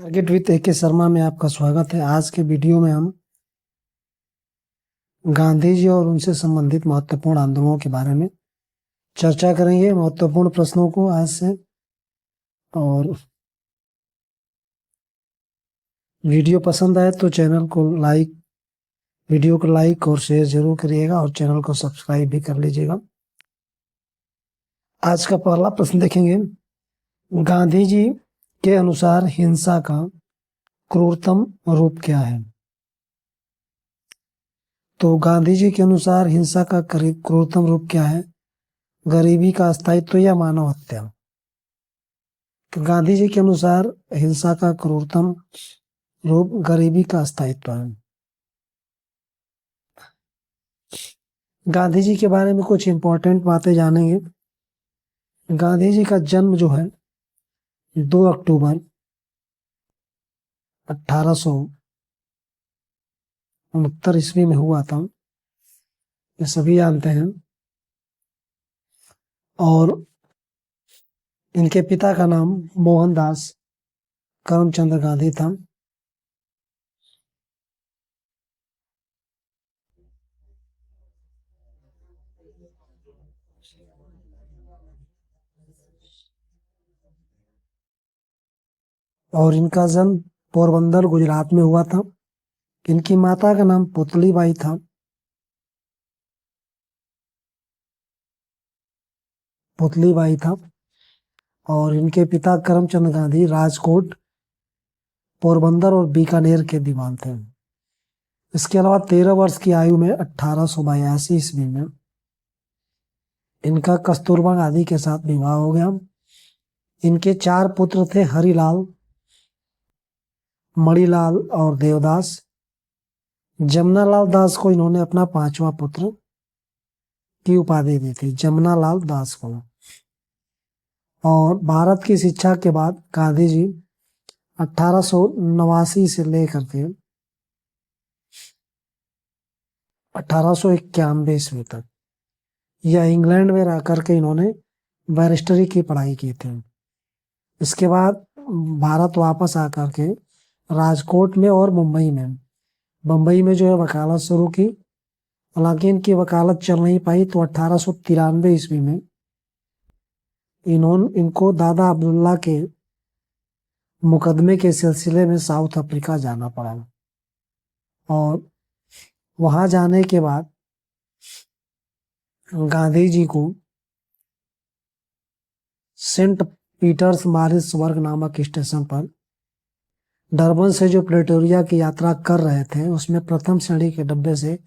Target with AK Sharma में आपका स्वागत है। आज के वीडियो में हम गांधी जी और उनसे संबंधित महत्वपूर्ण आंदोलनों के बारे में चर्चा करेंगे, महत्वपूर्ण प्रश्नों को आज से। और वीडियो पसंद आए तो वीडियो को लाइक और शेयर जरूर करिएगा और चैनल को सब्सक्राइब भी कर लीजिएगा। आज का पहला प्रश्न देखेंगे, गांधी जी के अनुसार हिंसा का क्रूरतम रूप क्या है? तो गांधी जी के अनुसार हिंसा का क्रूरतम रूप क्या है? गरीबी का स्थायित्व या मानव हत्या? तो गांधी जी के अनुसार हिंसा का क्रूरतम रूप गरीबी का स्थायित्व है। गांधी जी के बारे में कुछ इंपॉर्टेंट बातें जानेंगे। गांधी जी का जन्म जो है 2 अक्टूबर 1869 ईस्वी में हुआ था, ये सभी जानते हैं। और इनके पिता का नाम मोहनदास करमचंद गांधी था। और इनका जन्म पोरबंदर गुजरात में हुआ था। इनकी माता का नाम पुतलीबाई था। और इनके पिता करमचंद गांधी राजकोट, पोरबंदर और बीकानेर के दीवान थे। इसके अलावा 13 वर्ष की आयु में 1882 ईस्वी में इनका कस्तूरबा गांधी के साथ विवाह हो गया। इनके 4 पुत्र थे, हरिलाल, मणिलाल और देवदास। जमनालाल दास को इन्होंने अपना 5वां पुत्र की उपाधि दी थी, जमनालाल दास को। और भारत की शिक्षा के बाद गांधी जी 1889 से लेकर के 1891 ईस्वी तक यह इंग्लैंड में रह करके इन्होंने बैरिस्टरी की पढ़ाई की थी। इसके बाद भारत वापस आकर के राजकोट में और मुंबई में जो है वकालत शुरू की। हालांकि इनकी वकालत चल नहीं पाई, तो 1893 ईस्वी में इनको दादा अब्दुल्ला के मुकदमे के सिलसिले में साउथ अफ्रीका जाना पड़ा। और वहां जाने के बाद गांधी जी को सेंट पीटर्स मारिट्सबर्ग नामक स्टेशन पर डरबन से जो प्रेटोरिया की यात्रा कर रहे थे, उसमें प्रथम श्रेणी के डब्बे से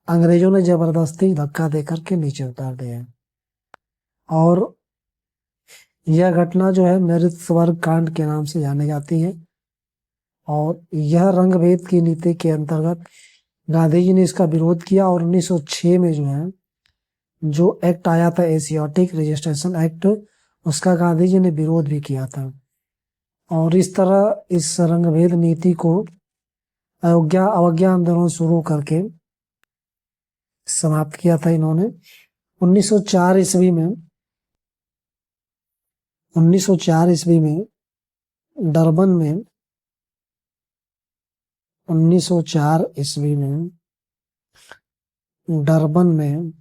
अंग्रेजों ने जबरदस्ती धक्का देकर के नीचे उतार दिया। और यह घटना जो है मैरिट्सबर्ग कांड के नाम से जानी जाती है। और यह रंगभेद की नीति के अंतर्गत गांधी जी ने इसका विरोध किया। और 1906 में जो है जो एक्ट आया था, एशियाटिक रजिस्ट्रेशन एक्ट, उसका गांधी जी ने विरोध भी किया था। और इस तरह इस रंगभेद नीति को अवज्ञा आंदोलन शुरू करके समाप्त किया था इन्होंने। 1904 ईस्वी में डरबन में 1904 ईस्वी में डरबन में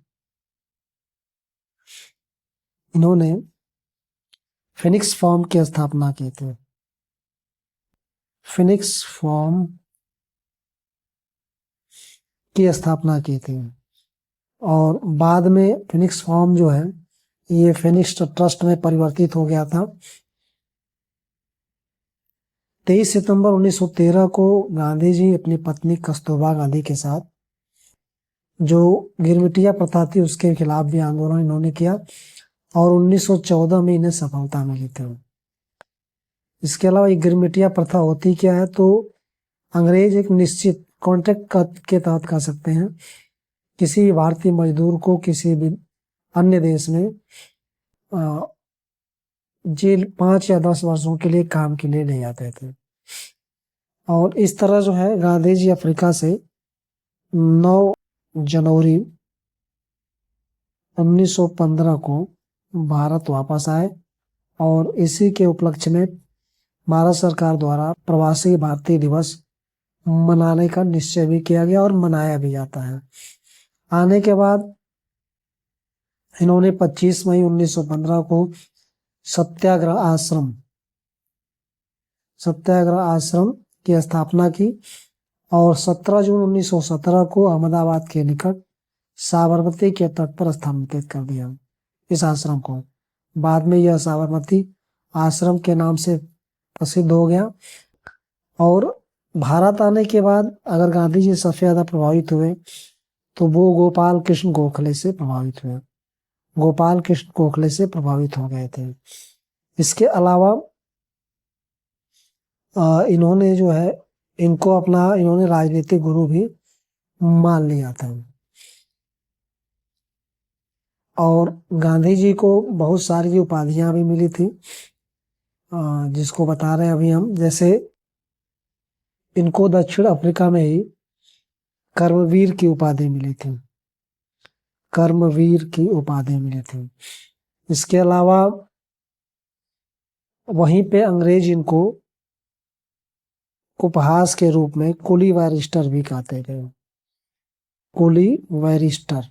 इन्होंने फिनिक्स फॉर्म की स्थापना की थी। फिनिक्स फॉर्म की स्थापना की थी। और बाद में फिनिक्स फॉर्म जो है ये फिनिक्स ट्रस्ट में परिवर्तित हो गया था। 23 सितंबर 1913 को गांधी जी अपनी पत्नी कस्तूरबा गांधी के साथ जो गिरमिटिया प्रथा थी उसके खिलाफ भी आंदोलन इन्होंने किया। और 1914 में इन्हें सफलता मिली थी। इसके अलावा ये गिरमिटिया प्रथा होती क्या है, तो अंग्रेज एक निश्चित कॉन्ट्रैक्ट के तहत कर सकते हैं किसी भी भारतीय मजदूर को किसी भी अन्य देश में जेल 5 या 10 वर्षों के लिए काम के लिए ले जाते थे। और इस तरह जो है गांधी जी अफ्रीका से 9 जनवरी 1915 को भारत वापस आए। और इसी के उपलक्ष्य में भारत सरकार द्वारा प्रवासी भारतीय दिवस मनाने का निश्चय भी किया गया और मनाया भी जाता है। आने के बाद इन्होंने 25 मई 1915 को सत्याग्रह आश्रम की स्थापना की और 17 जून 1917 को अहमदाबाद के निकट साबरमती के तट पर स्थानांतरित कर दिया इस आश्रम को। बाद में यह साबरमती आश्रम के नाम से प्रसिद्ध हो गया। और भारत आने के बाद अगर गांधी जी सबसे ज्यादा प्रभावित हुए तो वो गोपाल कृष्ण गोखले से प्रभावित हुए, गोपाल कृष्ण गोखले से प्रभावित हो गए थे। इसके अलावा इन्होंने जो है इन्होंने राजनीतिक गुरु भी मान लिया था। और गांधी जी को बहुत सारी उपाधियां भी मिली थी, जिसको बता रहे हैं अभी हम। जैसे इनको दक्षिण अफ्रीका में ही कर्मवीर की उपाधि मिली थी, कर्मवीर की उपाधि मिली थी। इसके अलावा वहीं पे अंग्रेज इनको उपहास के रूप में कुली बैरिस्टर भी कहते थे, कुली बैरिस्टर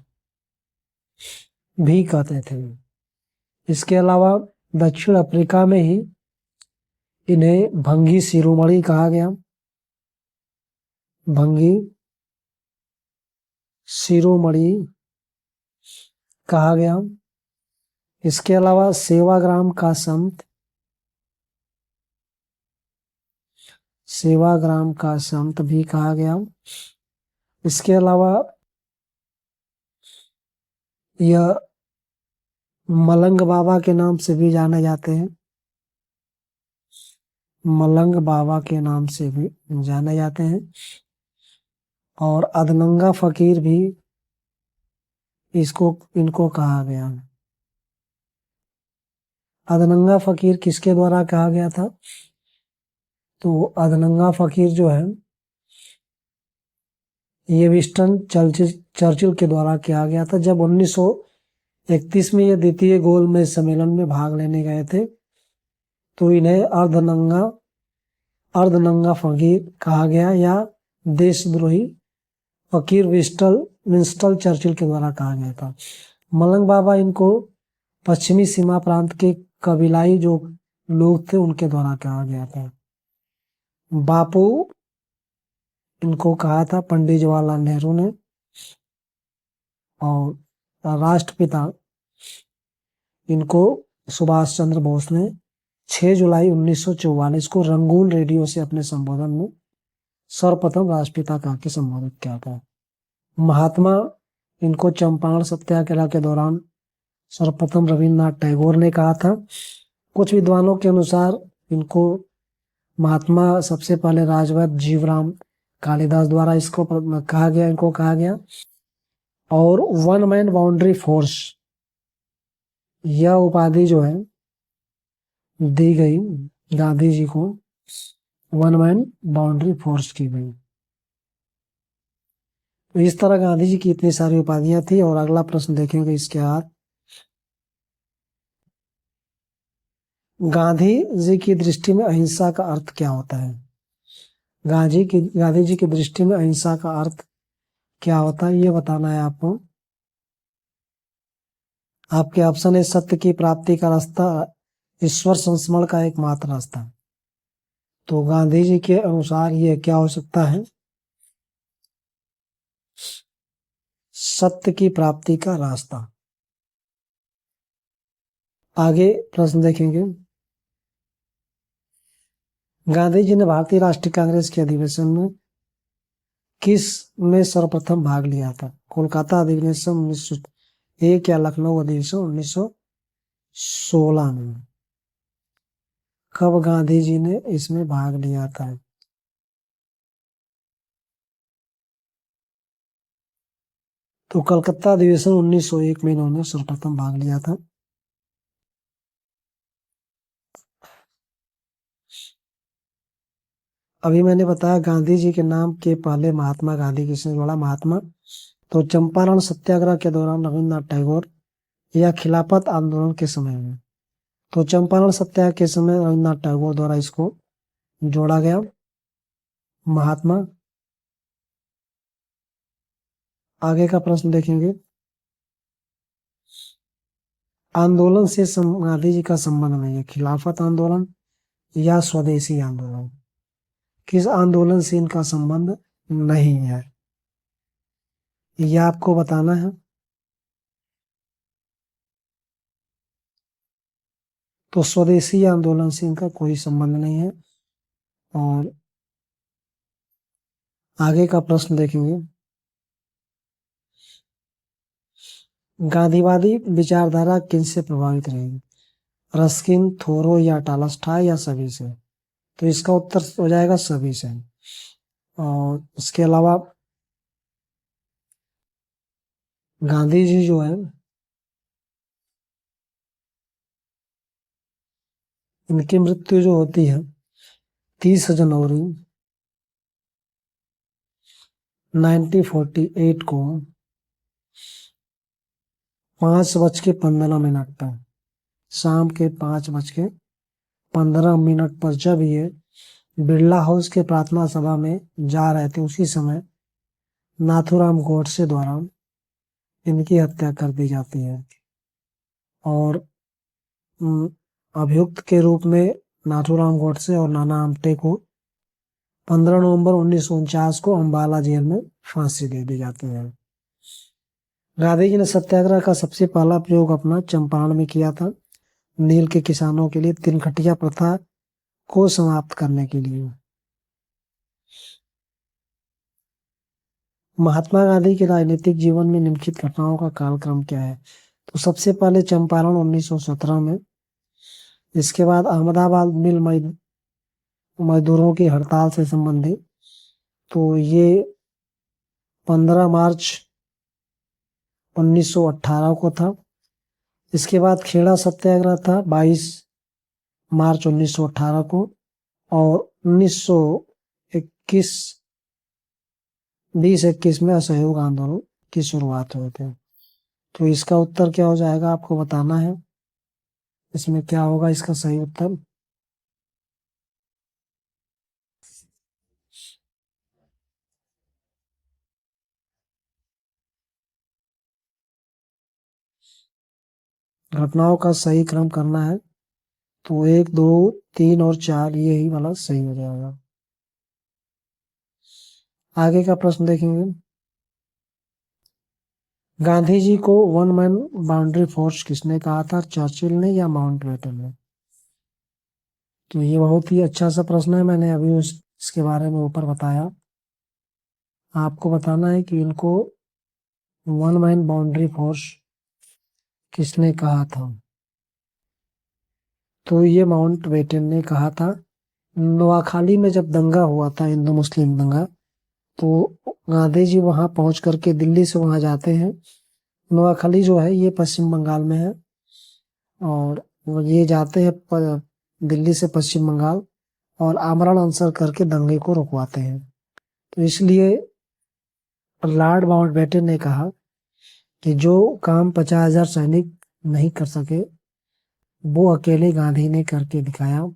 भी कहते थे। इसके अलावा दक्षिण अफ्रीका में ही इन्हें भंगी शिरोमणि कहा गया, भंगी शिरोमणि कहा गया। इसके अलावा सेवाग्राम का संत, सेवाग्राम का संत भी कहा गया। इसके अलावा यह मलंग बाबा के नाम से भी जाने जाते हैं, मलंग बाबा के नाम से भी जाने जाते हैं। और अधनंगा फकीर भी इनको कहा गया। अधनंगा फकीर किसके द्वारा कहा गया था? तो अधनंगा फकीर जो है ये विंस्टन चर्चिल के द्वारा किया गया था। जब 1931 में ये द्वितीय गोलमेज सम्मेलन में भाग लेने गए थे तो इन्हें अर्धनंगा फकीर कहा गया या देशद्रोही फकीर विंस्टन चर्चिल के द्वारा कहा गया था। मलंग बाबा इनको पश्चिमी सीमा प्रांत के कबीलाई जो लोग थे उनके द्वारा कहा गया था। बापू इनको कहा था पंडित जवाहरलाल नेहरू ने। और राष्ट्रपिता इनको सुभाष चंद्र बोस ने 6 जुलाई 1944 को रंगून रेडियो से अपने संबोधन में सर्वप्रथम राष्ट्रपिता कहा के संबोधित किया था। महात्मा इनको चंपारण सत्याग्रह के दौरान सर्वप्रथम रविन्द्रनाथ टैगोर ने कहा था। कुछ विद्वानों के अनुसार इनको महात्मा सबसे पहले राजवैद्य जीवराम कालिदास द्वारा इनको कहा गया। और वन मैन बाउंड्री फोर्स यह उपाधि जो है दी गई गांधी जी को, वन मैन बाउंड्री फोर्स की गई। तो इस तरह गांधी जी की इतनी सारी उपाधियां थी। और अगला प्रश्न देखेंगे इसके बाद, गांधी जी की दृष्टि में अहिंसा का अर्थ क्या होता है? गांधी जी की दृष्टि में अहिंसा का अर्थ क्या होता है ये बताना है आपको। आपके ऑप्शन है सत्य की प्राप्ति का रास्ता, ईश्वर संस्मरण का एकमात्र रास्ता। तो गांधी जी के अनुसार ये क्या हो सकता है? सत्य की प्राप्ति का रास्ता। आगे प्रश्न देखेंगे, गांधी जी ने भारतीय राष्ट्रीय कांग्रेस के अधिवेशन में किस में सर्वप्रथम भाग लिया था? कोलकाता अधिवेशन 1901 या लखनऊ अधिवेशन 1916 में? कब गांधी जी ने इसमें भाग लिया था? तो कलकत्ता अधिवेशन 1901 में इन्होंने सर्वप्रथम भाग लिया था। अभी मैंने बताया गांधी जी के नाम के पहले महात्मा गांधी किसने जोड़ा? महात्मा। तो चंपारण सत्याग्रह के दौरान रविन्द्रनाथ टैगोर या खिलाफत आंदोलन के समय में? तो चंपारण सत्याग्रह के समय रविन्द्रनाथ टैगोर द्वारा इसको जोड़ा गया। महात्मा। आगे का प्रश्न देखेंगे। आंदोलन से गांधी जी का संबंध नहीं है। खिलाफत आंदोलन या स्वदेशी आंदोलन, किस आंदोलन से इनका संबंध नहीं है, यह आपको बताना है। तो स्वदेशी आंदोलन से इनका कोई संबंध नहीं है। और आगे का प्रश्न देखेंगे। गांधीवादी विचारधारा किनसे प्रभावित रही? रस्किन, थोरो या टालस्टॉय या सभी से? तो इसका उत्तर हो जाएगा सभी से। और इसके अलावा गांधी जी जो है, इनकी मृत्यु जो होती है 30 जनवरी 1948 को 5:15 पर, शाम के 5:15 पर जब ये बिरला हाउस के प्रार्थना सभा में जा रहे थे, उसी समय नाथूराम गोडसे द्वारा इनकी हत्या कर दी जाती है। और अभियुक्त के रूप में नाथूराम गोडसे और नाना आमटे को 15 नवंबर 1949 को अम्बाला जेल में फांसी दे दी जाती है। गांधी जी ने सत्याग्रह का सबसे पहला प्रयोग अपना चंपारण में किया था, नील के किसानों के लिए तिनखटिया प्रथा को समाप्त करने के लिए। महात्मा गांधी के राजनीतिक जीवन में निम्नलिखित घटनाओं का कालक्रम क्या है? तो सबसे पहले चंपारण 1917 में, इसके बाद अहमदाबाद मिल मजदूरों की हड़ताल से संबंधित, तो ये 15 मार्च 1918 को था। इसके बाद खेड़ा सत्याग्रह था 22 मार्च 1918 को। और 1921 20-21 में असहयोग आंदोलन की शुरुआत हुई थी। तो इसका उत्तर क्या हो जाएगा आपको बताना है। इसमें क्या होगा इसका सही उत्तर? घटनाओं का सही क्रम करना है, तो 1, 2, 3 और 4 यही वाला सही हो जाएगा। आगे का प्रश्न देखेंगे। गांधी जी को वन मैन बाउंड्री फोर्स किसने कहा था? चर्चिल ने या माउंटबेटन ने? तो ये बहुत ही अच्छा सा प्रश्न है, मैंने अभी इसके बारे में ऊपर बताया। आपको बताना है कि इनको वन मैन बाउंड्री फोर्स किसने कहा था? तो ये माउंटबेटन ने कहा था। नोआखाली में जब दंगा हुआ था, हिंदू मुस्लिम दंगा, तो गांधी जी वहां पहुंच करके दिल्ली से वहां जाते हैं। नोआखाली जो है ये पश्चिम बंगाल में है, और ये जाते हैं दिल्ली से पश्चिम बंगाल और आमरण अनशन करके दंगे को रुकवाते हैं। तो इसलिए लॉर्ड माउंटबेटन ने कहा कि जो काम 50,000 सैनिक नहीं कर सके, वो अकेले गांधी ने करके दिखाया।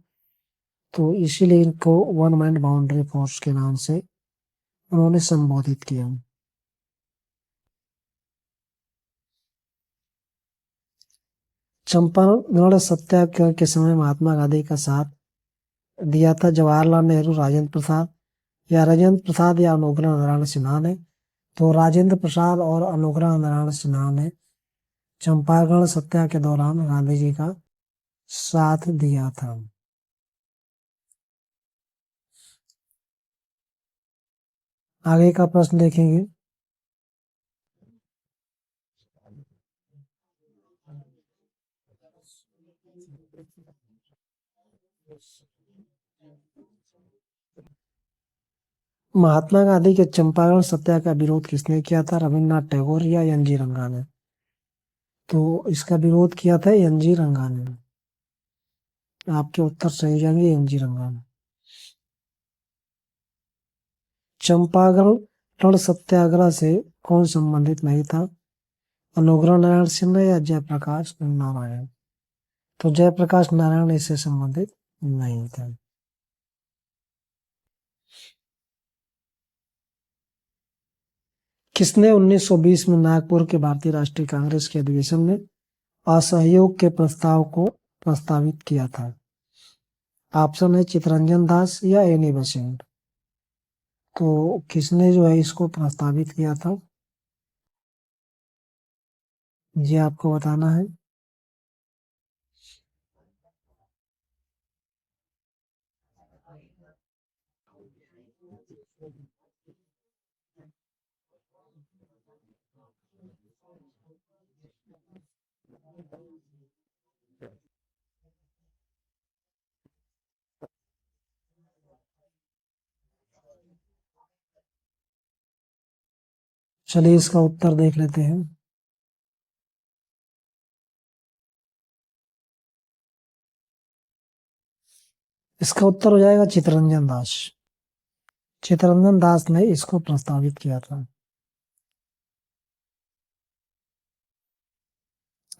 तो इसीलिए इनको वन मैन बाउंड्री फोर्स के नाम से उन्होंने संबोधित किया। चंपारण सत्याग्रह के समय महात्मा गांधी का साथ दिया था जवाहरलाल नेहरू, राजेंद्र प्रसाद, या राजेंद्र प्रसाद या अनुग्रह नारायण सिन्हा ने? तो राजेंद्र प्रसाद और अनुग्रह नारायण सिन्हा ने चंपारण सत्याग्रह के दौरान गांधी जी का साथ दिया था। आगे का प्रश्न देखेंगे। महात्मा गांधी के चंपारण सत्याग्रह का विरोध किसने किया था? रविन्द्रनाथ टैगोर या एन जी रंगा ने? तो इसका विरोध किया था एन जी रंगा ने। आपके उत्तर सही हो जाएंगे, एन जी रंगा ने। चंपारण सत्याग्रह से कौन संबंधित नहीं था? अनुग्रह नारायण सिन्हा या जयप्रकाश नारायण? तो जयप्रकाश नारायण इससे संबंधित नहीं था। किसने 1920 में नागपुर के भारतीय राष्ट्रीय कांग्रेस के अधिवेशन में असहयोग के प्रस्ताव को प्रस्तावित किया था? ऑप्शन है चितरंजन दास या एनी बेसेंट। तो किसने जो है इसको प्रस्तावित किया था, ये आपको बताना है। चलिए इसका उत्तर देख लेते हैं। इसका उत्तर हो जाएगा चितरंजन दास। चितरंजन दास ने इसको प्रस्तावित किया था।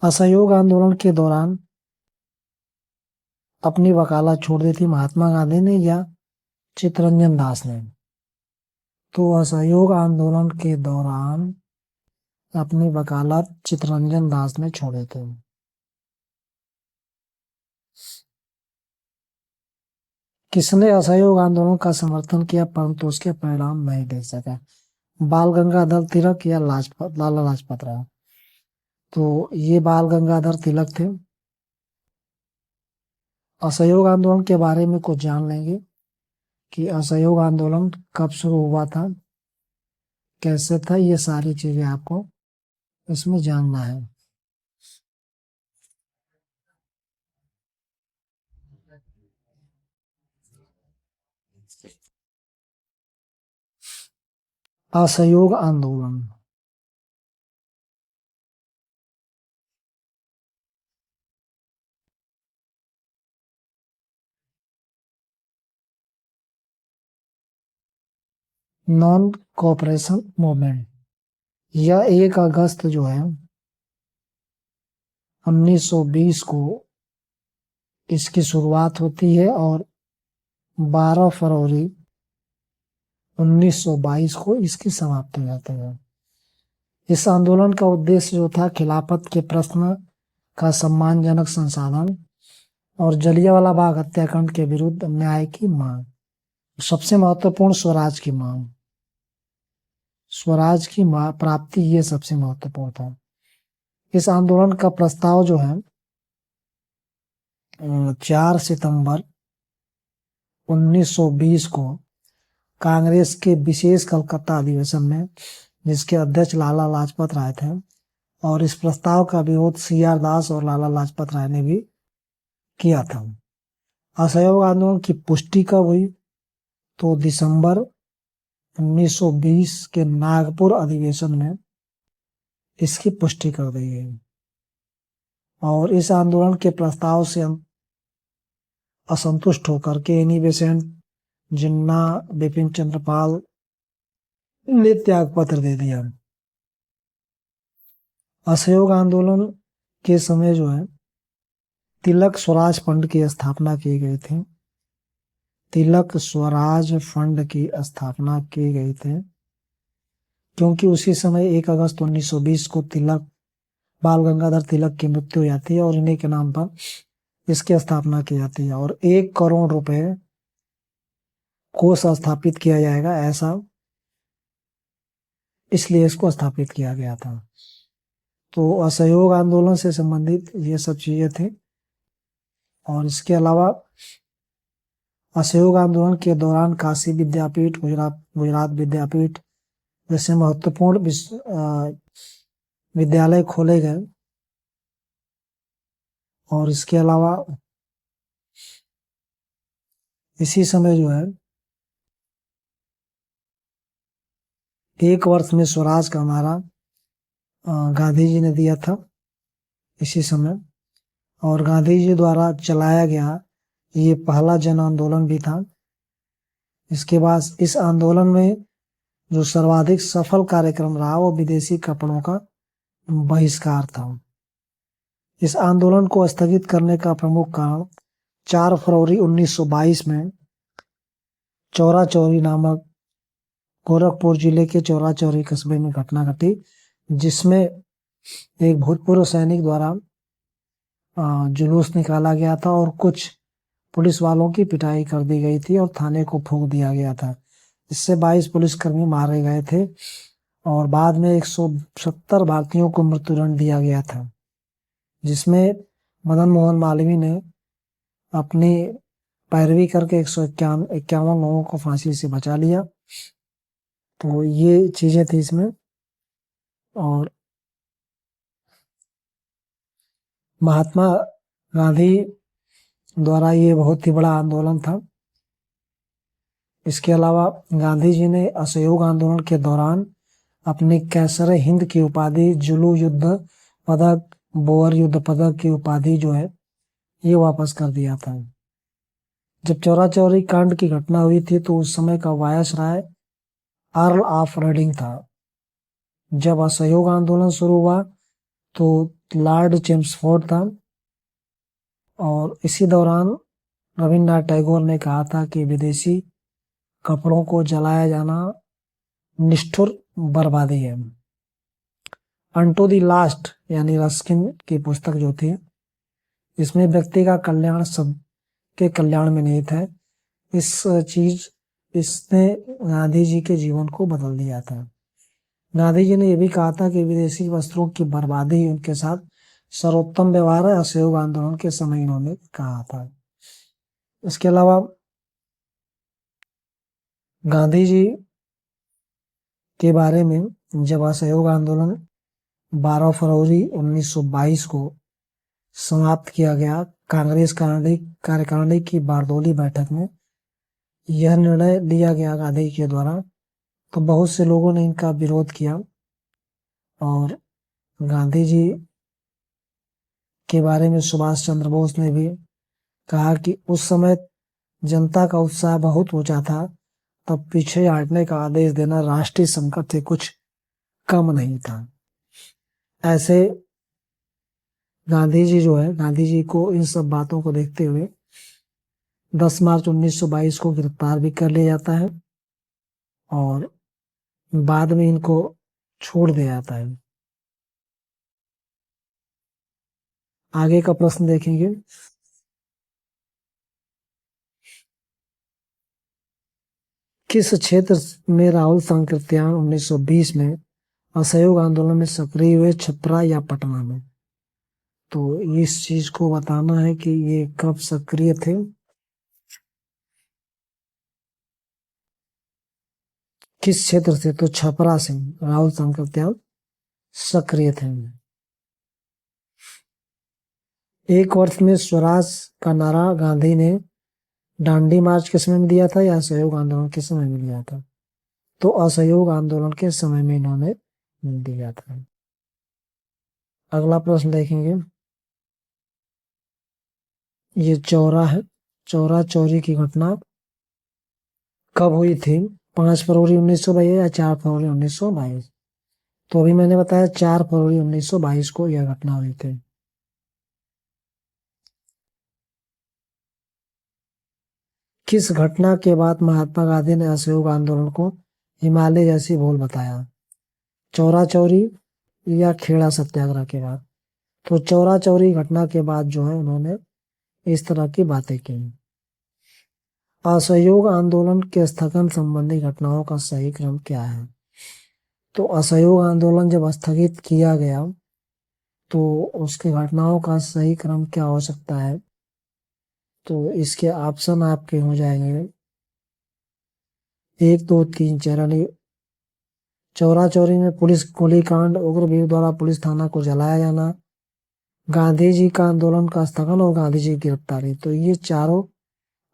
असहयोग आंदोलन के दौरान अपनी वकालत छोड़ दी थी महात्मा गांधी ने या चितरंजन दास ने? तो असहयोग आंदोलन के दौरान अपनी वकालत चितरंजन दास ने छोड़े थे। किसने असहयोग आंदोलन का समर्थन किया परंतु उसके परिणाम नहीं देख सका? बाल गंगाधर तिलक या लाला लाजपत राय? तो ये बाल गंगाधर तिलक थे। असहयोग आंदोलन के बारे में कुछ जान लेंगे कि असहयोग आंदोलन कब शुरू हुआ था, कैसे था, ये सारी चीजें आपको इसमें जानना है। असहयोग आंदोलन नॉन कोऑपरेशन मूवमेंट, यह 1 अगस्त जो है 1920 को इसकी शुरुआत होती है और 12 फरवरी 1922 को इसकी समाप्ति होती है। इस आंदोलन का उद्देश्य जो था खिलाफत के प्रश्न का सम्मानजनक संसाधन और जलियांवाला बाग हत्याकांड के विरुद्ध न्याय की मांग, सबसे महत्वपूर्ण स्वराज की मांग, स्वराज की प्राप्ति, ये सबसे महत्वपूर्ण था। इस आंदोलन का प्रस्ताव जो है 4 सितंबर 1920 को कांग्रेस के विशेष कलकत्ता अधिवेशन में, जिसके अध्यक्ष लाला लाजपत राय थे, और इस प्रस्ताव का विरोध CR दास और लाला लाजपत राय ने भी किया था। असहयोग आंदोलन की पुष्टि कब हुई? तो दिसंबर 1920 के नागपुर अधिवेशन में इसकी पुष्टि कर दी गई और इस आंदोलन के प्रस्ताव से असंतुष्ट होकर के एनी बेसेंट, जिन्ना, बिपिन चंद्र पाल ने त्याग पत्र दे दिया। असहयोग आंदोलन के समय जो है तिलक स्वराज फंड की स्थापना की गई थी। तिलक स्वराज फंड की स्थापना की गई थी क्योंकि उसी समय 1 अगस्त 1920 को तिलक, बाल गंगाधर तिलक की मृत्यु हो जाती है और इन्हीं के नाम पर इसकी स्थापना की जाती है और 1 करोड़ रुपए कोष स्थापित किया जाएगा, ऐसा इसलिए इसको स्थापित किया गया था। तो असहयोग आंदोलन से संबंधित ये सब चीजें थी। और इसके अलावा असहयोग आंदोलन के दौरान काशी विद्यापीठ, गुजरात विद्यापीठ जैसे महत्वपूर्ण विद्यालय खोले गए। और इसके अलावा इसी समय जो है 1 वर्ष में स्वराज का नारा गांधी जी ने दिया था इसी समय, और गांधी जी द्वारा चलाया गया ये पहला जन आंदोलन भी था। इसके बाद इस आंदोलन में जो सर्वाधिक सफल कार्यक्रम रहा वो विदेशी कपड़ों का बहिष्कार था। इस आंदोलन को स्थगित करने का प्रमुख कारण 4 फरवरी 1922 में चौरा चौरी नामक गोरखपुर जिले के चौरा चौरी कस्बे में घटना घटी, जिसमें एक भूतपूर्व सैनिक द्वारा जुलूस निकाला गया था और कुछ पुलिस वालों की पिटाई कर दी गई थी और थाने को फूंक दिया गया था। इससे 22 पुलिसकर्मी मारे गए थे और बाद में 170 भारतीयों को मृत्युदंड दिया गया था, जिसमें मदन मोहन मालवीय ने अपनी पैरवी करके 151 लोगों को फांसी से बचा लिया। तो ये चीजें थी इसमें। और महात्मा गांधी द्वारा ये बहुत ही बड़ा आंदोलन था। इसके अलावा गांधी जी ने असहयोग आंदोलन के दौरान अपनी कैसर हिंद की उपाधि, जुलू युद्ध पदक, बोअर युद्ध पदक की उपाधि जो है ये वापस कर दिया था। जब चौरा चौरी कांड की घटना हुई थी तो उस समय का वायसराय अर्ल ऑफ रेडिंग था। जब असहयोग आंदोलन शुरू हुआ तो लॉर्ड चेम्सफोर्ड था और इसी दौरान रविन्द्रनाथ टैगोर ने कहा था कि विदेशी कपड़ों को जलाया जाना निष्ठुर बर्बादी है। अनटू द लास्ट यानी रस्किन की पुस्तक जो थी, इसमें व्यक्ति का कल्याण सबके कल्याण में निहित है। इसने गांधी जी के जीवन को बदल दिया था। गांधी जी ने यह भी कहा था कि विदेशी वस्त्रों की बर्बादी उनके साथ सर्वोत्तम व्यवहार है। असहयोग आंदोलन के समय इन्होंने कहा था। इसके अलावा गांधी जी के बारे में जब असहयोग आंदोलन 12 फरवरी 1922 को समाप्त किया गया, कांग्रेस कार्यकारिणी की बारदोली बैठक में यह निर्णय लिया गया गांधी के द्वारा, तो बहुत से लोगों ने इनका विरोध किया और गांधी जी के बारे में सुभाष चंद्र बोस ने भी कहा कि उस समय जनता का उत्साह बहुत ऊंचा था, तब पीछे हटने का आदेश देना राष्ट्रीय संकट से कुछ कम नहीं था। ऐसे गांधी जी जो है, गांधी जी को इन सब बातों को देखते हुए 10 मार्च 1922 को गिरफ्तार भी कर लिया जाता है और बाद में इनको छोड़ दिया जाता है। आगे का प्रश्न देखेंगे। किस क्षेत्र में राहुल सांकृत्यायन 1920 में असहयोग आंदोलन में सक्रिय हुए, छपरा या पटना में? तो इस चीज को बताना है कि ये कब सक्रिय थे। किस क्षेत्र से? तो छपरा से राहुल सांकृत्यायन सक्रिय थे। एक वर्ष में स्वराज का नारा गांधी ने दांडी मार्च के समय में दिया था या असहयोग आंदोलन के समय में दिया था? तो असहयोग आंदोलन के समय में इन्होंने दिया था। अगला प्रश्न देखेंगे। ये चौरा है, चौरा चौरी की घटना कब हुई थी? 5 फरवरी 1922 या 4 फरवरी 1922? तो अभी मैंने बताया 4 फरवरी 1922 को यह घटना हुई थी। किस घटना के बाद महात्मा गांधी ने असहयोग आंदोलन को हिमालय जैसी भूल बताया? चौरा चौरी या खेड़ा सत्याग्रह के बाद? तो चौरा चौरी घटना के बाद जो है उन्होंने इस तरह की बातें की। असहयोग आंदोलन के स्थगन संबंधी घटनाओं का सही क्रम क्या है? तो असहयोग आंदोलन जब स्थगित किया गया तो उसकी घटनाओं का सही क्रम क्या हो सकता है? तो इसके ऑप्शन आपके हो जाएंगे 1, 2, 3, 4। चौरा चौरी में पुलिस गोलीकांड, उग्रवादियों द्वारा पुलिस थाना को जलाया जाना, गांधी जी का आंदोलन का स्थगन और गांधी जी की गिरफ्तारी। तो ये चारों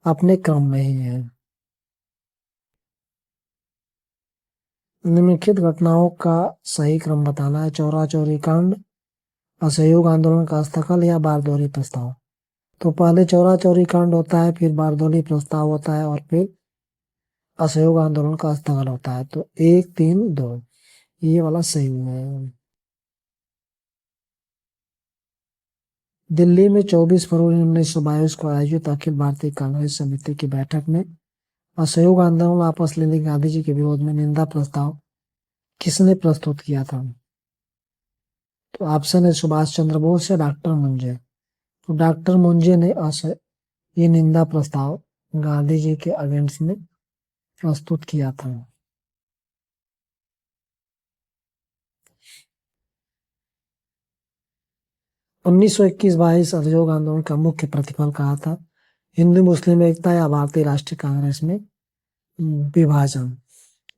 अपने क्रम में ही है। निम्नलिखित घटनाओं का सही क्रम बताना है। चौरा चौरी कांड, असहयोग आंदोलन का स्थगन या बारदोली प्रस्ताव? तो पहले चौरा चौरी कांड होता है, फिर बारदोली प्रस्ताव होता है और फिर असहयोग आंदोलन का स्थगन होता है। तो 1, 3, 2 ये वाला सही है। दिल्ली में 24 फरवरी 1922 को आयोजित अखिल भारतीय कांग्रेस समिति की बैठक में असहयोग आंदोलन वापस लेने गांधी जी के विरोध में निंदा प्रस्ताव किसने प्रस्तुत किया था? तो ऑप्शन है सुभाष चंद्र बोस या डॉक्टर मुंजे। तो डॉक्टर मुंजे ने ये निंदा प्रस्ताव गांधी जी के अगेंस्ट में प्रस्तुत किया था। 1921-22 असहयोग आंदोलन का मुख्य प्रतिफल कहा था? हिंदू मुस्लिम एकता या भारतीय राष्ट्रीय कांग्रेस में विभाजन।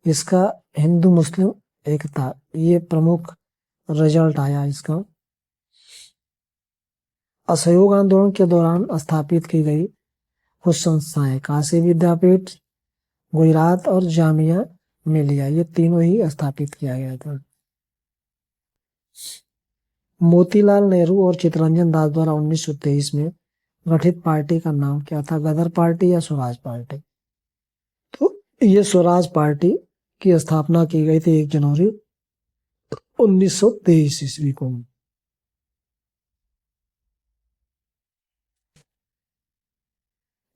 इसका हिंदू मुस्लिम एकता ये प्रमुख रिजल्ट आया इसका। असहयोग आंदोलन के दौरान स्थापित की गई कुछ संस्थाएं काशी विद्यापीठ, गुजरात और जामिया मिलिया, ये तीनों ही स्थापित किया गया था। मोतीलाल नेहरू और चित्तरंजन दास द्वारा 1923 में गठित पार्टी का नाम क्या था? गदर पार्टी या स्वराज पार्टी? तो ये स्वराज पार्टी की स्थापना की गई थी 1 जनवरी 1923 ईस्वी को।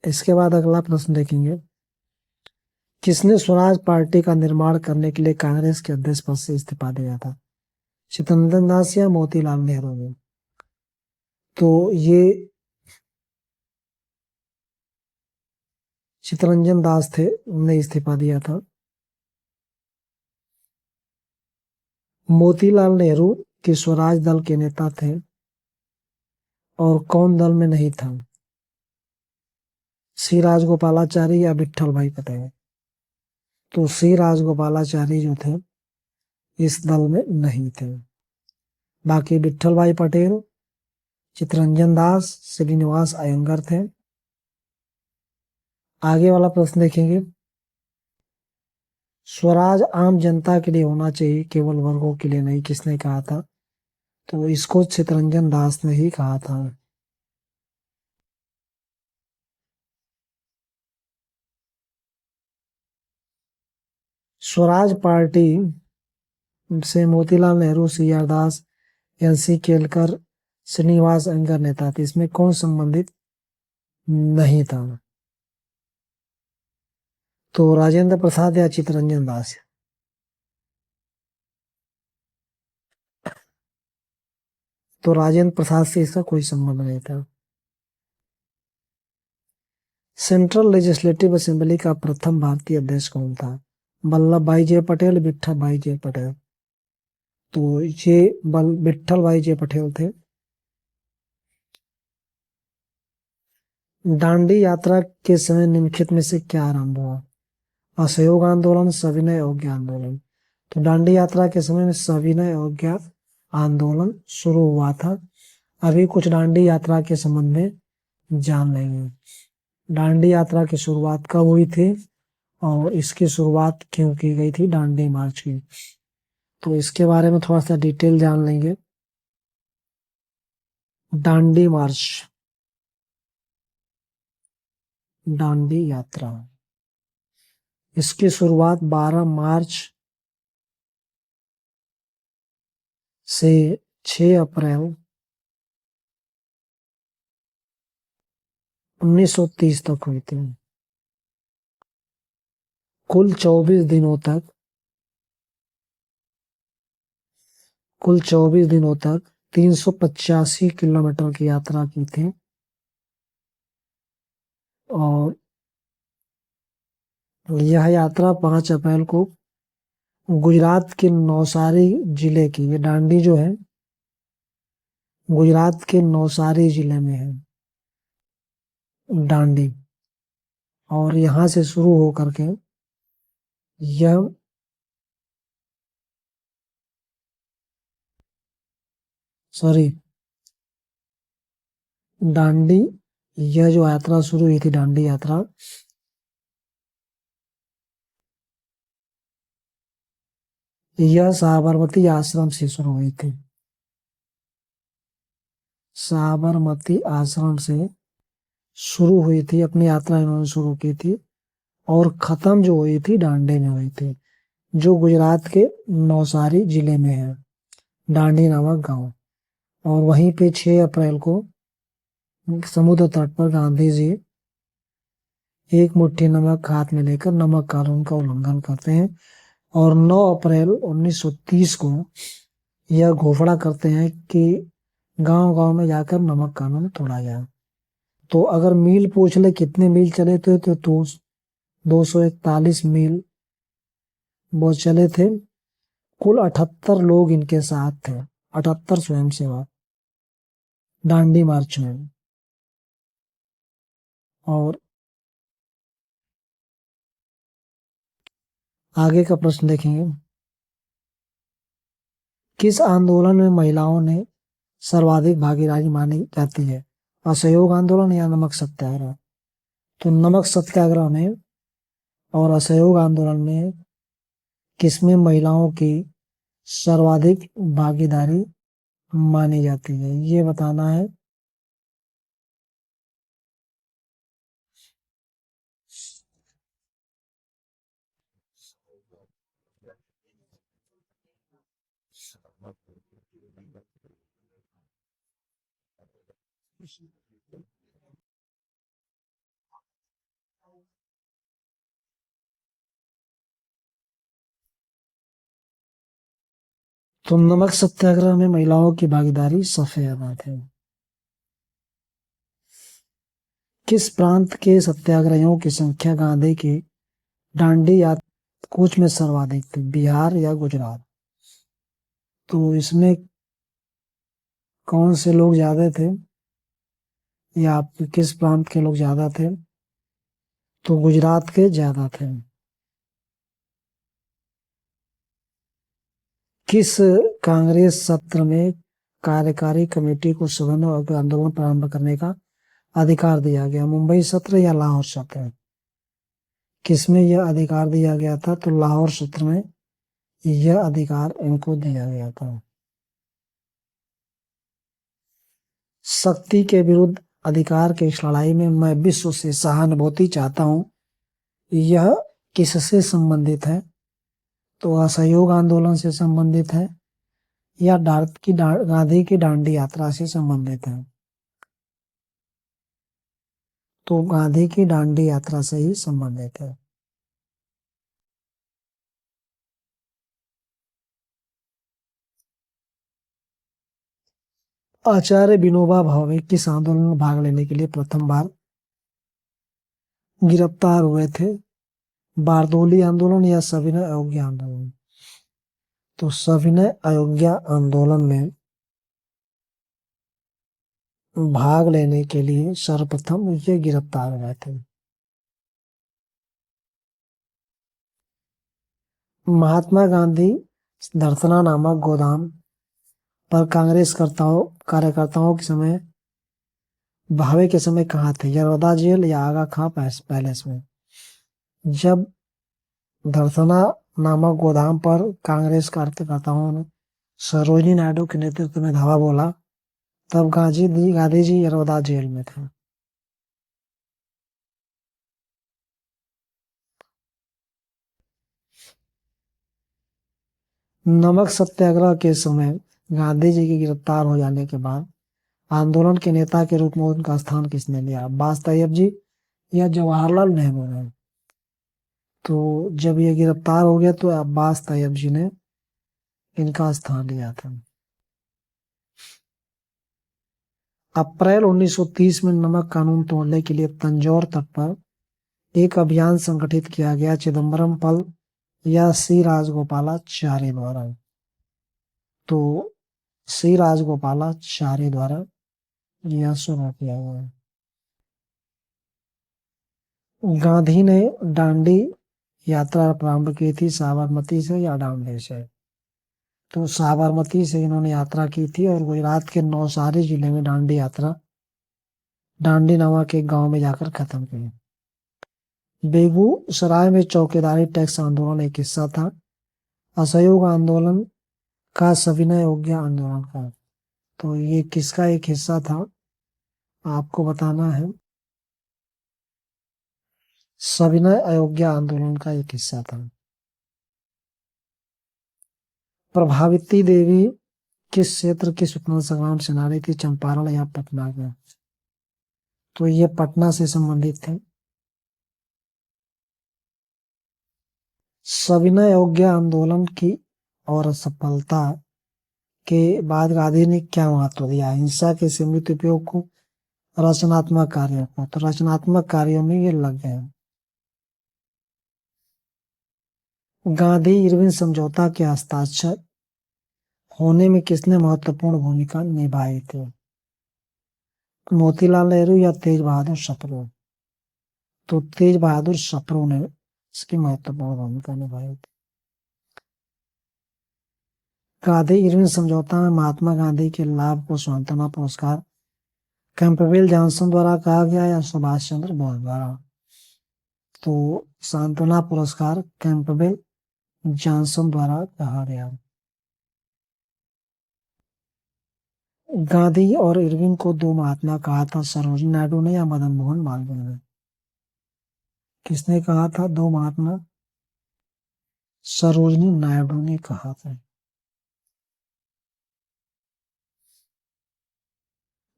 इसके बाद अगला प्रश्न देखेंगे, किसने स्वराज पार्टी का निर्माण करने के लिए कांग्रेस के अध्यक्ष पद से इस्तीफा दिया था? चित्तरंजन दास या मोतीलाल नेहरू ने? तो ये चित्तरंजन दास थे, उन्होंने इस्तीफा दिया था। मोतीलाल नेहरू के स्वराज दल के नेता थे और कौन दल में नहीं था? सी राजगोपालाचारी या विट्ठल भाई पटेल? तो सी राजगोपालाचारी जो थे इस दल में नहीं थे। बाकी विट्ठल भाई पटेल, चित्तरंजन दास, श्रीनिवास अयंगर थे। आगे वाला प्रश्न देखेंगे, स्वराज आम जनता के लिए होना चाहिए, केवल वर्गों के लिए नहीं, किसने कहा था? तो इसको चित्तरंजन दास ने ही कहा था। स्वराज पार्टी से मोतीलाल नेहरू, सी आर दास, एन.सी. केलकर, श्रीनिवास अयंगर नेता थे, इसमें कौन संबंधित नहीं था? तो राजेंद्र प्रसाद या चित्तरंजन दास? तो राजेंद्र प्रसाद से इसका कोई संबंध नहीं था। सेंट्रल लेजिस्लेटिव असेंबली का प्रथम भारतीय अध्यक्ष कौन था? वल्लभ भाई जय पटेल, विट्ठल भाई जय पटेल? तो ये विट्ठल भाई जय पटेल थे। दांडी यात्रा के समय निम्नलिखित में से क्या आरंभ हुआ? असहयोग आंदोलन, सविनय अवज्ञा आंदोलन? तो दांडी यात्रा के समय में सविनय अवज्ञा आंदोलन शुरू हुआ था। अभी कुछ दांडी यात्रा के संबंध में जान लेंगे। दांडी यात्रा की शुरुआत कब हुई थी और इसकी शुरुआत क्यों की गई थी दांडी मार्च की? तो इसके बारे में थोड़ा सा डिटेल जान लेंगे। दांडी मार्च, दांडी यात्रा, इसकी शुरुआत 12 मार्च से 6 अप्रैल 1930 तक हुई थी। कुल 24 दिनों तक 385 किलोमीटर की यात्रा की थी और यह यात्रा 5 अप्रैल को गुजरात के नवसारी जिले की, ये दांडी जो है गुजरात के नवसारी जिले में है दांडी, और यहां से शुरू होकर के यह दांडी, यह जो यात्रा शुरू हुई थी दांडी यात्रा, यह साबरमती आश्रम से शुरू हुई थी। साबरमती आश्रम से शुरू हुई थी, अपनी यात्रा इन्होंने शुरू की थी और खत्म जो हुई थी दांडी में हुई थी, जो गुजरात के नवसारी जिले में है, दांडी नामक गांव। और वहीं पे 6 अप्रैल को समुद्र तट पर गांधी जी एक मुट्ठी नमक हाथ में लेकर नमक कानून का उल्लंघन करते हैं और 9 अप्रैल 1930 को यह घोषणा करते हैं कि गांव-गांव में जाकर नमक कानून तोड़ा जाए। तो अगर मील पूछ ले कितने मील चले थे तो 241 मील वो चले थे। कुल 78 लोग इनके साथ थे, 78 स्वयंसेवक दांडी मार्च में। और आगे का प्रश्न देखेंगे, किस आंदोलन में महिलाओं ने सर्वाधिक भागीदारी मानी जाती है? असहयोग आंदोलन या नमक सत्याग्रह? तो नमक सत्याग्रह में और असहयोग आंदोलन में किसमें महिलाओं की सर्वाधिक भागीदारी मानी जाती है, ये बताना है। तो नमक सत्याग्रह में महिलाओं की भागीदारी सफेद है। किस प्रांत के सत्याग्रहियों की संख्या गांधी की दांडी या कूच में सर्वाधिक थी, बिहार या गुजरात? तो इसमें कौन से लोग ज्यादा थे या किस प्रांत के लोग ज्यादा थे? तो गुजरात के ज्यादा थे। किस कांग्रेस सत्र में कार्यकारी कमेटी को सघन आंदोलन प्रारंभ करने का अधिकार दिया गया, मुंबई सत्र या लाहौर सत्र? किसमें यह अधिकार दिया गया था? तो लाहौर सत्र में यह अधिकार इनको दिया गया था। शक्ति के विरुद्ध अधिकार की इस लड़ाई में मैं विश्व से सहानुभूति चाहता हूं, यह किससे संबंधित है? तो असहयोग आंदोलन से संबंधित है या गांधी की दांडी यात्रा से संबंधित है? तो गांधी की दांडी यात्रा से ही संबंधित है। आचार्य विनोबा भावे किस आंदोलन में भाग लेने के लिए प्रथम बार गिरफ्तार हुए थे, बारदोली आंदोलन या सविनय अवज्ञा आंदोलन? तो सविनय अवज्ञा आंदोलन में भाग लेने के लिए सर्वप्रथम ये गिरफ्तार हुए थे। महात्मा गांधी धरतना नामक गोदाम पर कार्यकर्ताओं के समय भावे के समय कहाँ थे, यरवदा जेल या आगा खां पैलेस में? जब धरतना नामक गोदाम पर कांग्रेस कार्यकर्ताओं ने सरोजिनी नायडू के नेतृत्व में धावा बोला, तब गांधी जी यरवदा जेल में थे। नमक सत्याग्रह के समय गांधी जी के गिरफ्तार हो जाने के बाद आंदोलन के नेता के रूप में उनका स्थान किसने लिया, अब्बास तैयब जी या जवाहरलाल नेहरू ने? तो जब ये गिरफ्तार हो गया तो अब्बास तैयब जी ने इनका स्थान लिया था। अप्रैल 1930 में नमक कानून तोड़ने के लिए तंजौर तट पर एक अभियान संगठित किया गया, चिदम्बरम पल या सी राजगोपालाचारी द्वारा? तो सी राजगोपालाचारी द्वारा यह शुरू किया गया। गांधी ने दांडी यात्रा प्रारंभ की थी साबरमती से या दांडी से? तो साबरमती से इन्होंने यात्रा की थी और गुजरात के नवसारी जिले में दांडी यात्रा दांडी नामक एक गांव में जाकर खत्म की। बेगूसराय में चौकीदारी टैक्स आंदोलन एक हिस्सा था, असहयोग आंदोलन का सविनय अवज्ञा आंदोलन का? तो ये किसका एक हिस्सा था आपको बताना है, सविनय अवज्ञा आंदोलन का एक हिस्सा था। प्रभावती देवी किस क्षेत्र की स्वतंत्रता संग्राम सेनानी थी, चंपारण या पटना का? तो ये पटना से संबंधित थे। सविनय अवज्ञा आंदोलन की और सफलता के बाद गांधी ने क्या महत्व दिया? हिंसा के सीमित उपयोग को, रचनात्मक कार्यों को। तो रचनात्मक कार्यों में ये लग गए। गांधी इरविन समझौता के हस्ताक्षर होने में किसने महत्वपूर्ण भूमिका निभाई थी? मोतीलाल नेहरू या तेज बहादुर सप्रू? तो तेज बहादुर सप्रू ने इसकी महत्वपूर्ण भूमिका निभाई थी। गांधी इरविन समझौता में महात्मा गांधी के लाभ को सांत्वना पुरस्कार कैंपबेल जॉनसन द्वारा कहा गया या सुभाष चंद्र बोस द्वारा? तो सांत्वना पुरस्कार कैंपबेल जॉनसन द्वारा कहा गया। गांधी और इरविन को दो महात्मा कहा था, सरोजिनी नायडू ने या मदन मोहन मालवीय ने? किसने कहा था दो महात्मा? सरोजिनी नायडू ने कहा था।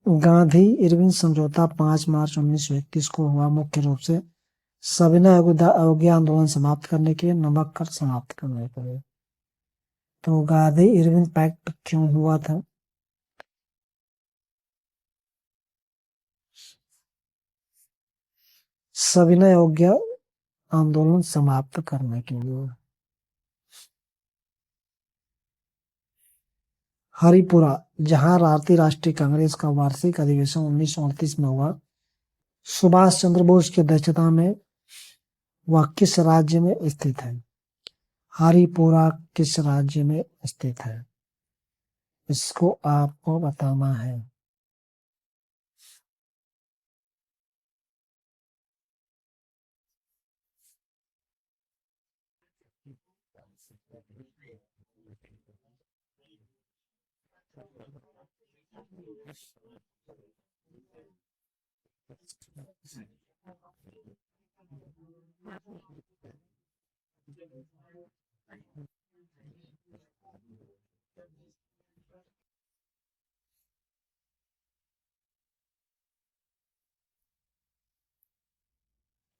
गांधी इरविन समझौता 5 मार्च 1931 को हुआ, मुख्य रूप से सविनय अवज्ञा आंदोलन समाप्त करने के लिए, नमक कर समाप्त करने के लिए। तो गांधी इरविन पैक्ट क्यों हुआ था? सविनय अवज्ञा आंदोलन समाप्त करने के लिए। हरिपुरा, जहां भारतीय राष्ट्रीय कांग्रेस का वार्षिक अधिवेशन 1938 में हुआ, सुभाष चंद्र बोस की अध्यक्षता में, वह किस राज्य में स्थित है? हरिपुरा किस राज्य में स्थित है? इसको आपको बताना है।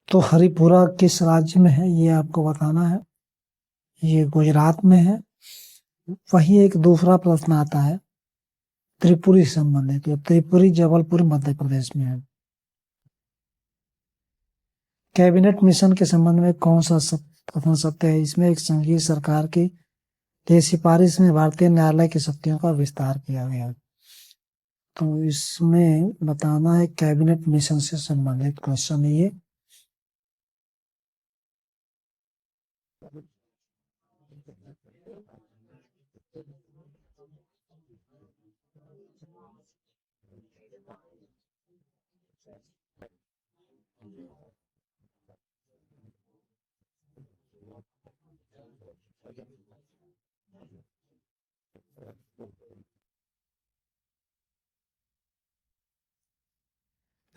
तो हरिपुरा किस राज्य में है ये आपको बताना है। ये गुजरात में है। वही एक दूसरा प्रश्न आता है त्रिपुरी संबंधित, तो त्रिपुरी जबलपुर मध्य प्रदेश में है। कैबिनेट मिशन के संबंध में कौन सा कथन सत्य है? इसमें एक संघीय सरकार की सिफारिश में भारतीय न्यायालय की शक्तियों का विस्तार किया गया। तो इसमें बताना है कैबिनेट मिशन से संबंधित क्वेश्चन है ये।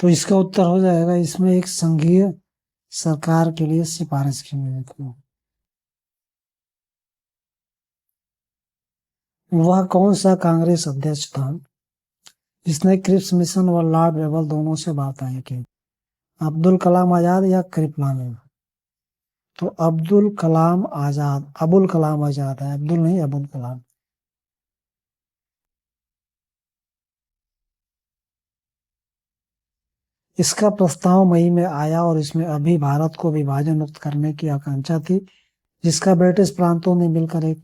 तो इसका उत्तर हो जाएगा, इसमें एक संघीय सरकार के लिए सिफारिश की गई थी। वह कौन सा कांग्रेस अध्यक्ष था जिसने क्रिप्स मिशन और लॉर्ड वेवल दोनों से वार्ताएं की? अब्दुल कलाम आजाद या कृपलानी? तो अब्दुल कलाम आजाद, अबुल कलाम आजाद है, अब्दुल नहीं, अबुल कलाम। इसका प्रस्ताव मई में आया और इसमें अभी भारत को विभाजन मुक्त करने की आकांक्षा थी, जिसका ब्रिटिश प्रांतों ने मिलकर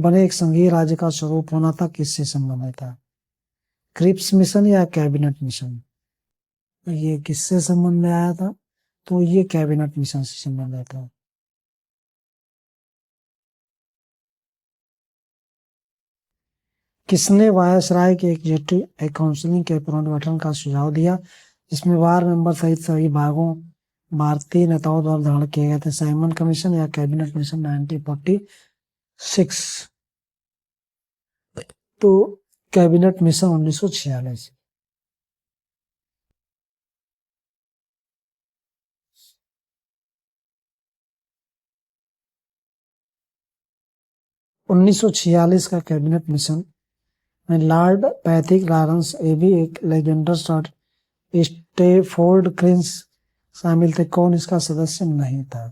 बने एक संघीय राज्य का स्वरूप होना था। किससे संबंधित था? क्रिप्स मिशन या कैबिनेट मिशन? ये किससे संबंध में आया था? तो ये कैबिनेट मिशन से संबंधित था। किसने वायसराय के एग्जीक्यूटिव काउंसिल के पुनर्गठन का सुझाव दिया, जिसमें वार मेंबर सहित सभी भागों भारतीय नेताओं द्वारा धारण किए गए थे? साइमन कमीशन या कैबिनेट मिशन 1946? तो कैबिनेट मिशन 1946। का कैबिनेट मिशन में लॉर्ड पैथिक लॉरेंस एबी, एक लेजेंडर्स और स्टेफोर्ड क्रिंस शामिल थे। कौन इसका सदस्य नहीं था?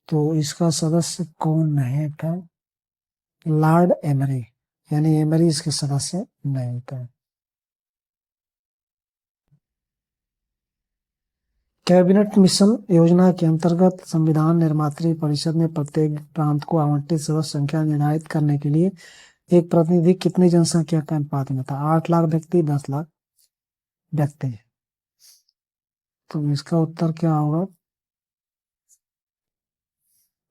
तो इसका सदस्य कौन नहीं था? लॉर्ड एमरी, यानी एमरी इसके सदस्य नहीं थे। कैबिनेट मिशन योजना के अंतर्गत संविधान निर्मात्री परिषद में प्रत्येक प्रांत को आवंटित सदस्य संख्या निर्धारित करने के लिए एक प्रतिनिधि कितनी जनसंख्या के अनुपात में था? 8 लाख व्यक्ति, 10 लाख व्यक्ति। तो इसका उत्तर क्या होगा?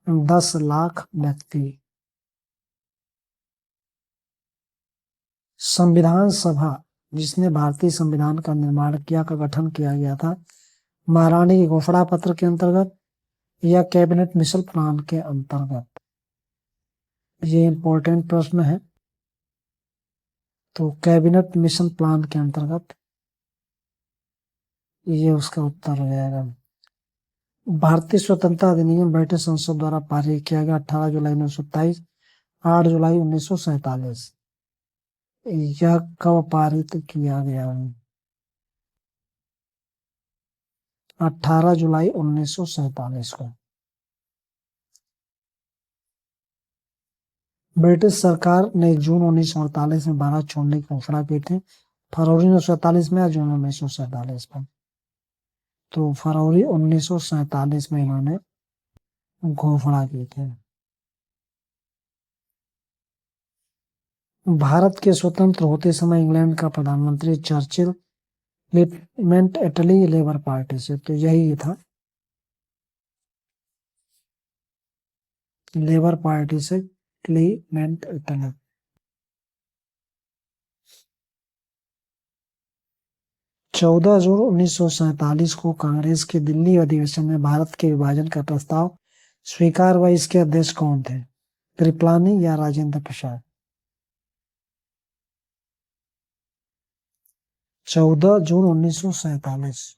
10 लाख व्यक्ति। संविधान सभा जिसने भारतीय संविधान का निर्माण किया का गठन किया गया था? महारानी की घोषणा पत्र के अंतर्गत या कैबिनेट मिशन प्लान के अंतर्गत? ये इंपॉर्टेंट प्रश्न है। तो कैबिनेट मिशन प्लान के अंतर्गत ये उसका उत्तर हो जाएगा। भारतीय स्वतंत्रता अधिनियम ब्रिटिश संसद द्वारा पारित किया गया 18 जुलाई 1927, 8 जुलाई 1947। यह कब पारित किया गया? 18 जुलाई 1947 को। ब्रिटिश सरकार ने जून 1948 में भारत छोड़ने की घोषणा की थी। फरवरी 1947 में या जून 1947 में? तो फरवरी 1947 में इन्होंने घोषणा की थी। भारत के स्वतंत्र होते समय इंग्लैंड का प्रधानमंत्री Churchill Clement Italy labour party से, तो यही था, लेबर पार्टी से क्लीमेंट इटली। 14 जून 1947 को कांग्रेस के दिल्ली अधिवेशन में भारत के विभाजन का प्रस्ताव स्वीकार हुआ। इसके अध्यक्ष कौन थे? कृपलानी या राजेंद्र प्रसाद? 14 जून 1947।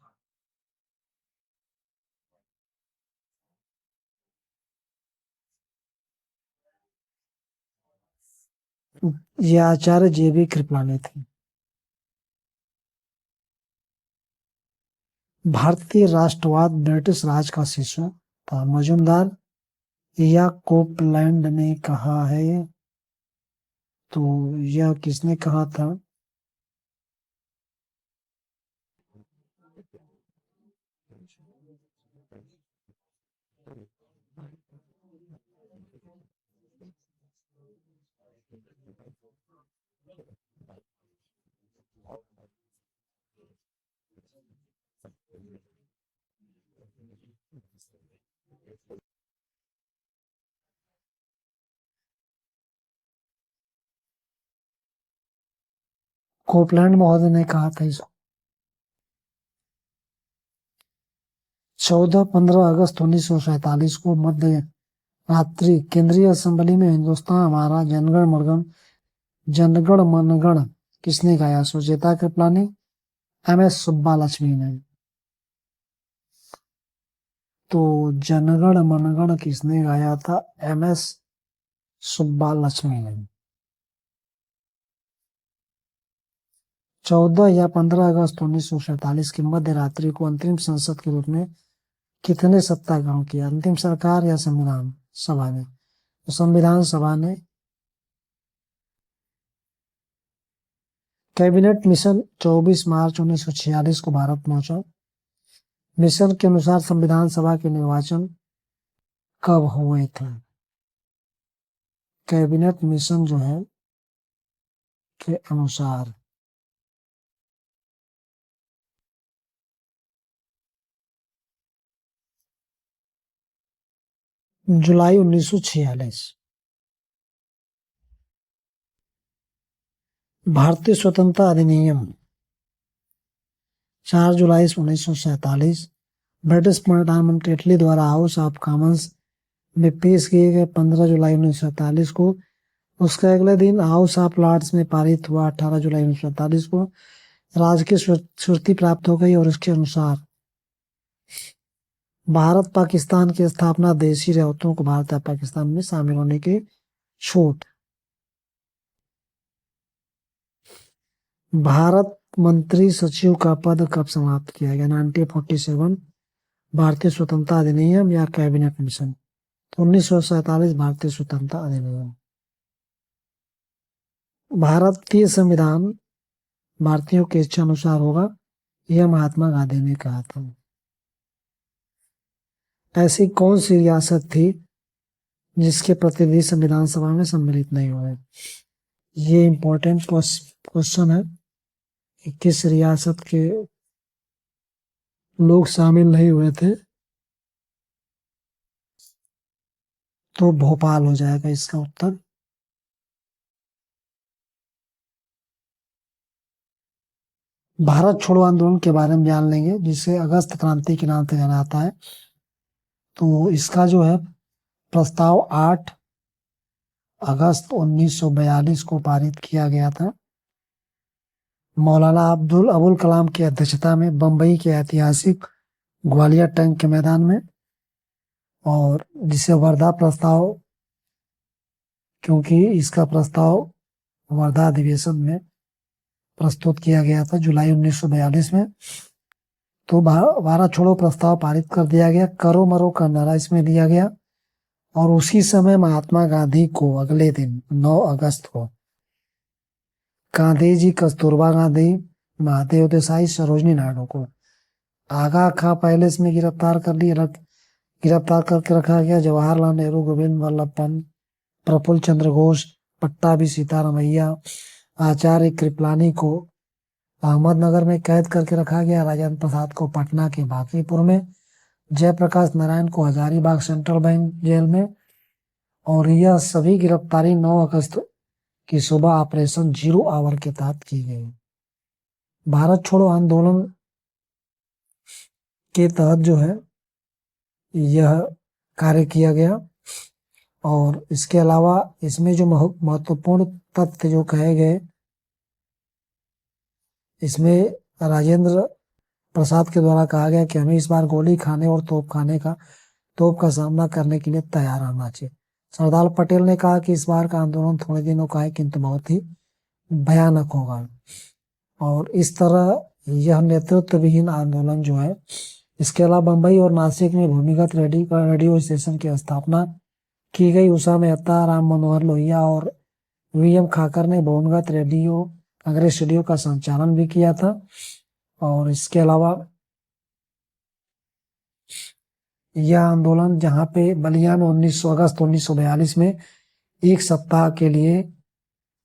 ये आचार्य JB कृपलानी थे। भारतीय राष्ट्रवाद ब्रिटिश राज का शिशु था। मजूमदार या कोपलैंड ने कहा है? तो यह किसने कहा था? कोपलैंड महोदय ने कहा था इसको। 14-15 अगस्त 1947 को मध्य रात्रि केंद्रीय असेंबली में हिंदुस्तान हमारा जनगण मनगण किसने गाया? सुचेता कृपलानी, MS सुब्बालक्ष्मी ने। तो जनगण मनगण किसने गाया था? MS सुब्बालक्ष्मी ने। 14 या 15 अगस्त 1947 की मध्य रात्रि को अंतरिम संसद के रूप में कितने सत्याग्रह किया? अंतिम सरकार या संविधान सभा ने? तो संविधान सभा ने। कैबिनेट मिशन 24 मार्च 1946 को भारत पहुंचा। मिशन के अनुसार संविधान सभा के निर्वाचन कब हुए थे? कैबिनेट मिशन जो है के अनुसार जुलाई 1946। भारतीय स्वतंत्रता अधिनियम 4 जुलाई 1947 ब्रिटिश प्रधानमंत्री इटली द्वारा हाउस ऑफ कॉमन्स में पेश किए गए 15 जुलाई 1947 को। उसके अगले दिन हाउस ऑफ लॉर्ड्स में पारित हुआ 18 जुलाई 1947 को। राजकीय स्वीकृति प्राप्त हो गई और इसके अनुसार भारत पाकिस्तान की स्थापना, देशी रियासतों को भारत या पाकिस्तान में शामिल होने की छूट। भारत मंत्री सचिव का पद कब समाप्त किया गया? 1947। भारतीय स्वतंत्रता अधिनियम या कैबिनेट मिशन? तो 1947 भारतीय स्वतंत्रता अधिनियम। भारतीय संविधान भारतीयों की इच्छा अनुसार होगा, यह महात्मा गांधी ने कहा था। ऐसी कौन सी रियासत थी जिसके प्रतिनिधि संविधान सभा में सम्मिलित नहीं हुए? ये इंपॉर्टेंट क्वेश्चन है कि किस रियासत के लोग शामिल नहीं हुए थे, तो भोपाल हो जाएगा इसका उत्तर। भारत छोड़ो आंदोलन के बारे में जान लेंगे, जिसे अगस्त क्रांति के नाम से जाना जाता है। तो इसका जो है प्रस्ताव 8 अगस्त 1942 को पारित किया गया था। मौलाना अबुल कलाम की अध्यक्षता में बम्बई के ऐतिहासिक ग्वालियर टैंक के मैदान में, और जिसे वर्धा प्रस्ताव, क्योंकि इसका प्रस्ताव वर्धा अधिवेशन में प्रस्तुत किया गया था जुलाई 1942 में। तो भारत छोड़ो प्रस्ताव पारित कर दिया गया, करो मरो का नारा इसमें दिया गया। और उसी समय महात्मा गांधी को अगले दिन 9 अगस्त को गांधी जी, कस्तूरबा गांधी, महादेव देसाई, सरोजनी नायडू को आगा खां पैलेस में गिरफ्तार करके रखा गया। जवाहरलाल नेहरू, गोविंद वल्लभ पंत, प्रफुल्ल चंद्र घोष, पट्टाभी सीतारामैया, आचार्य कृपलानी को अहमदनगर में कैद करके रखा गया। राजेंद्र प्रसाद को पटना के बांकीपुर में, जयप्रकाश नारायण को हजारीबाग सेंट्रल बैंक जेल में। और यह सभी गिरफ्तारी 9 अगस्त की सुबह ऑपरेशन जीरो आवर के तहत की गई। भारत छोड़ो आंदोलन के तहत जो है यह कार्य किया गया। और इसके अलावा इसमें जो महत्वपूर्ण तथ्य जो कहे गए, इसमें राजेंद्र प्रसाद के द्वारा कहा गया कि हमें इस बार गोली खाने और तोप का सामना करने के लिए तैयार रहना चाहिए। सरदार पटेल ने कहा कि इस बार का आंदोलन थोड़े दिनों का है, किंतु बहुत ही भयानक होगा। और इस तरह यह नेतृत्व विहीन आंदोलन जो है, इसके अलावा बम्बई और नासिक में भूमिगत रेडियो स्टेशन की स्थापना की गई। उषा मेहता, राम मनोहर लोहिया और वीएम खाकर ने भूमिगत अंग्रेज रेडियो का संचालन भी किया था। और इसके अलावा यह आंदोलन जहां पे बलिया में 19 अगस्त 1942 में एक सप्ताह के लिए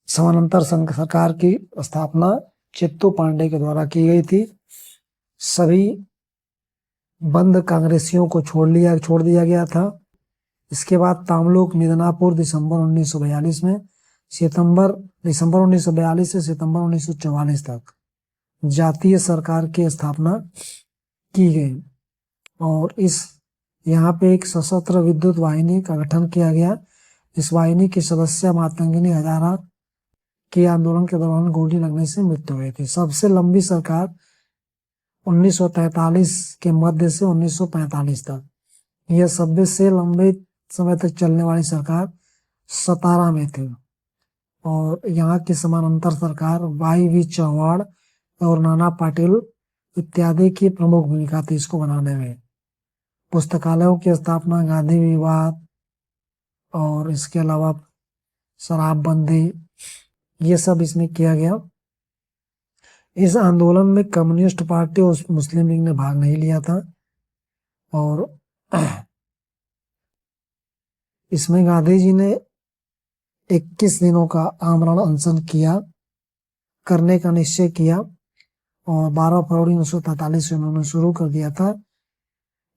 समानांतर संघ सरकार की स्थापना चित्तू पांडे के द्वारा की गई थी। सभी बंद कांग्रेसियों को छोड़ दिया गया था। इसके बाद तामलुक, मिदनापुर दिसंबर 1942 में, दिसंबर 1942 से सितंबर 1944 तक जातीय सरकार की स्थापना की गई। और यहाँ पे एक सशस्त्र विद्युत वाहिनी का गठन किया गया। इस वाहिनी की सदस्य मातंगिनी हजारा के आंदोलन के दौरान गोली लगने से मृत्यु हुई थी। सबसे लंबी सरकार 1943 के मध्य से 1945 तक, यह सबसे लंबे समय तक चलने वाली सरकार 17 में थी। और यहाँ की समानांतर सरकार वाई.वी. चौहान और नाना पाटिल इत्यादि की प्रमुख भूमिका थी इसको बनाने में। पुस्तकालयों की स्थापना, गांधी विवाद और इसके अलावा शराबबंदी, ये सब इसमें किया गया। इस आंदोलन में कम्युनिस्ट पार्टी और मुस्लिम लीग ने भाग नहीं लिया था। और इसमें गांधी जी ने 21 दिनों का आमरण अनशन करने का निश्चय किया। और 12 फरवरी 1943 से उन्होंने शुरू कर दिया था।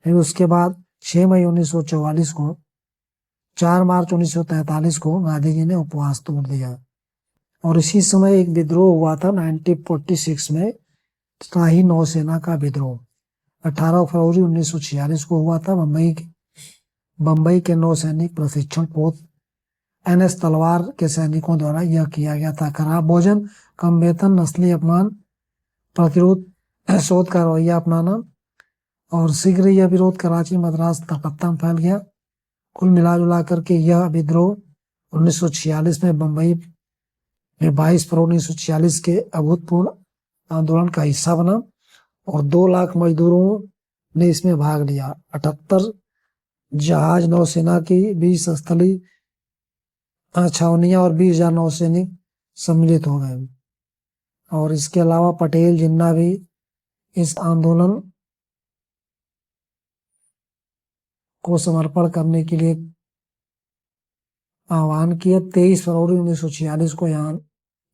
फिर उसके बाद 6 मई 1944 को, 4 मार्च 1943 को गांधी जी ने उपवास तोड़ दिया। और इसी समय एक विद्रोह हुआ था 1946 में, शाही नौसेना का विद्रोह 18 फरवरी 1946 को हुआ था। बम्बई के नौसैनिक प्रशिक्षण पोस्ट NS तलवार के सैनिकों द्वारा यह किया गया था। खराब भोजन, कम वेतन, नस्ली अपमान, प्रतिरोध शोध का रवैया अपनाना, और शीघ्र यह विरोध कराची, मद्रास, कलकत्ता में फैल गया। कुल मिला करके यह विद्रोह 1946 में बम्बई में 22 फरवरी 1946 के अभूतपूर्व आंदोलन का हिस्सा बना। और 2 लाख मजदूरों ने इसमें भाग लिया। 78 जहाज नौसेना की 20 स्थलीय छावनियां और 20,000 नौसैनिक सम्मिलित हो गए। और इसके अलावा पटेल जिन्ना भी इस आंदोलन को समर्पण करने के लिए आह्वान किया। 23 फरवरी 1946 को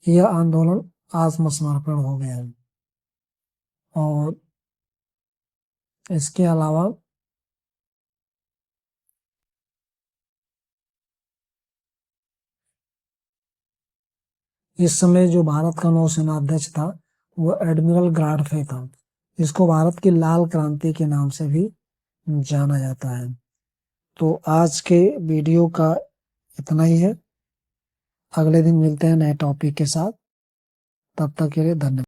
यह आंदोलन आत्मसमर्पण हो गया। और इसके अलावा इस समय जो भारत का नौसेना अध्यक्ष था वो एडमिरल गॉडफ्रे था। इसको भारत की लाल क्रांति के नाम से भी जाना जाता है। तो आज के वीडियो का इतना ही है। अगले दिन मिलते हैं नए टॉपिक के साथ। तब तक के लिए धन्यवाद।